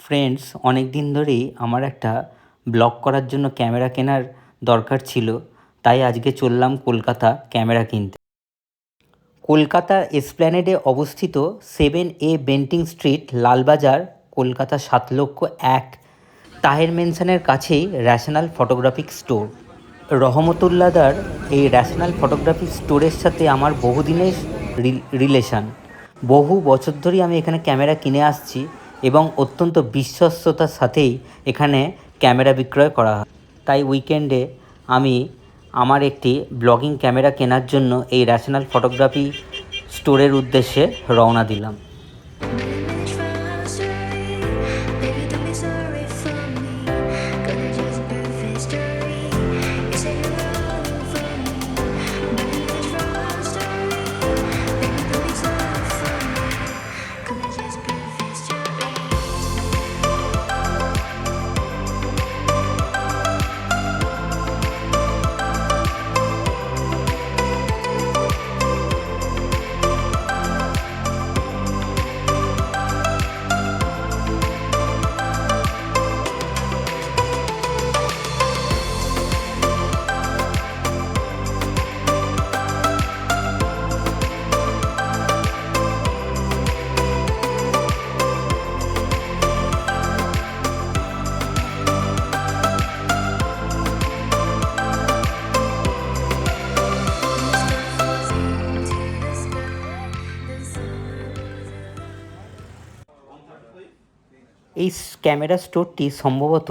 Friends, অনেক দিন ধরেই আমার একটা ব্লগ করার জন্য ক্যামেরা কেনার দরকার ছিল। তাই আজকে চললাম কলকাতা ক্যামেরা কিনতে। কলকাতার এসপ্ল্যানেডে অবস্থিত 7A Bentinck street, Lalbazar, Kolkata 7,00,001 Taher মেনশনের কাছেই র্যাশনাল ফটোগ্রাফিক স্টোর। রহমতুল্লাদার এই র্যাশনাল ফটোগ্রাফিক স্টোরের সাথে আমার বহুদিনের রিলেশান। বহু বছর ধরেই আমি এখানে ক্যামেরা কিনে আসছি এবং অত্যন্ত বিশ্বস্ততার সাথেই এখানে ক্যামেরা বিক্রয় করা হয়। তাই উইকেন্ডে আমি আমার একটি ব্লগিং ক্যামেরা কেনার জন্য এই র্যাশনাল ফটোগ্রাফি স্টোরের উদ্দেশ্যে রওনা দিলাম। এই ক্যামেরা স্টোরটি সম্ভবত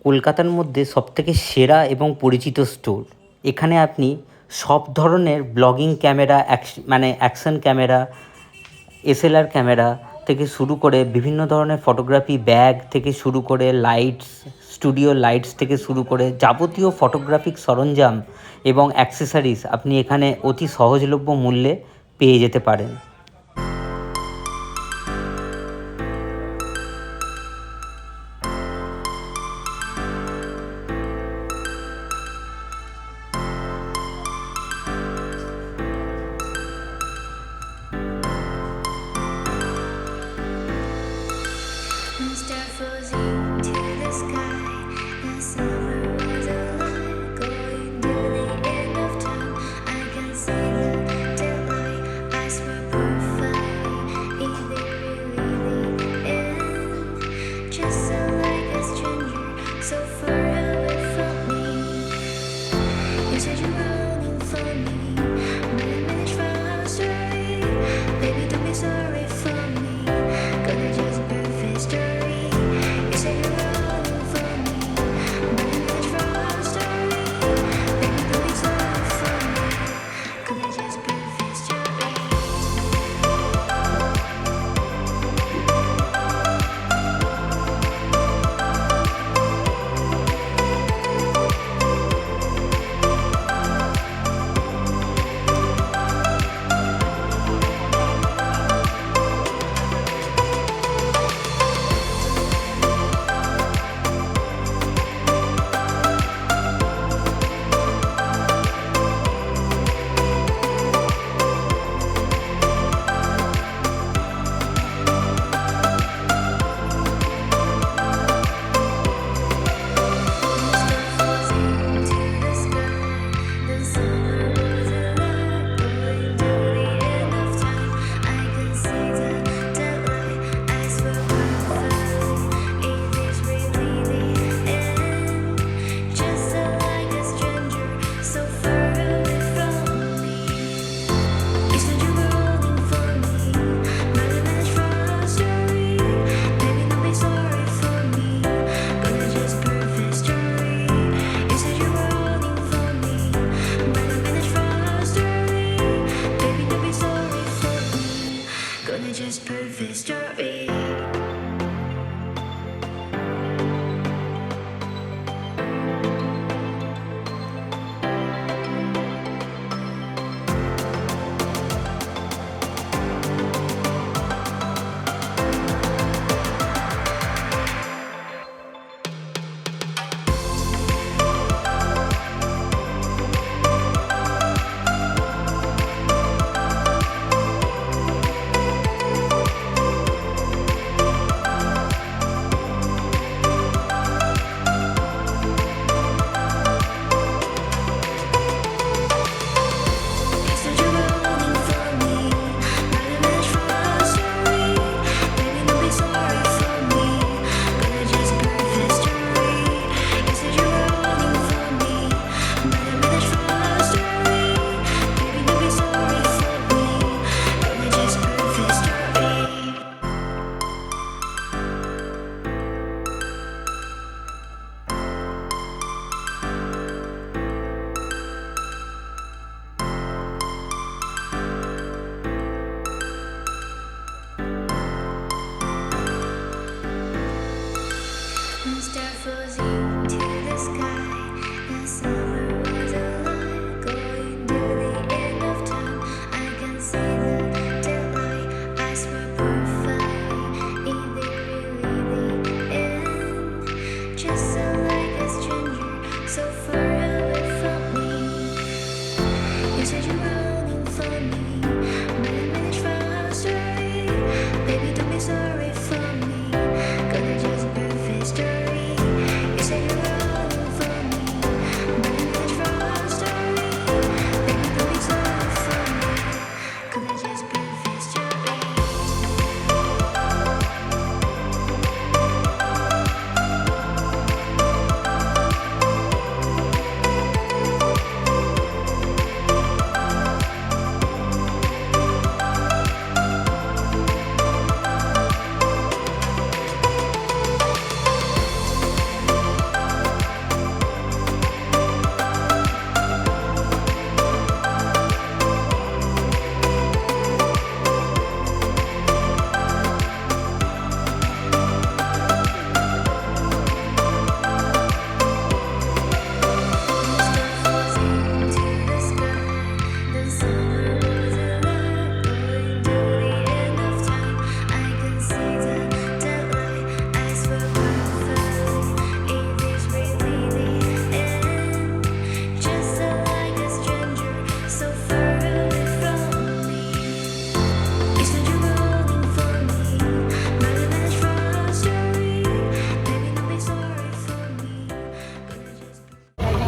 কলকাতার মধ্যে সবথেকে সেরা এবং পরিচিত স্টোর। এখানে আপনি সব ধরনের blogging camera, action camera, SLR camera থেকে শুরু করে বিভিন্ন ধরনের ফটোগ্রাফি ব্যাগ থেকে শুরু করে লাইটস, স্টুডিও লাইটস থেকে শুরু করে যাবতীয় ফটোগ্রাফিক সরঞ্জাম এবং অ্যাক্সেসরিজ আপনি এখানে অতি সহজলভ্য মূল্যে পেয়ে যেতে পারেন।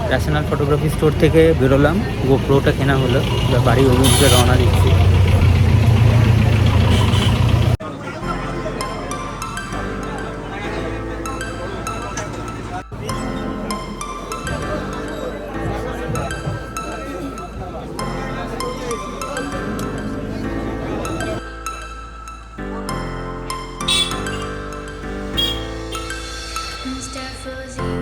ন্যাশনাল ফটোগ্রাফি স্টোর থেকে বেরোলাম, গোপ্রোটা কেনা হলো, এবার বাড়ি অভিমুখে রওনা দিচ্ছি। Mr. Fuzzy.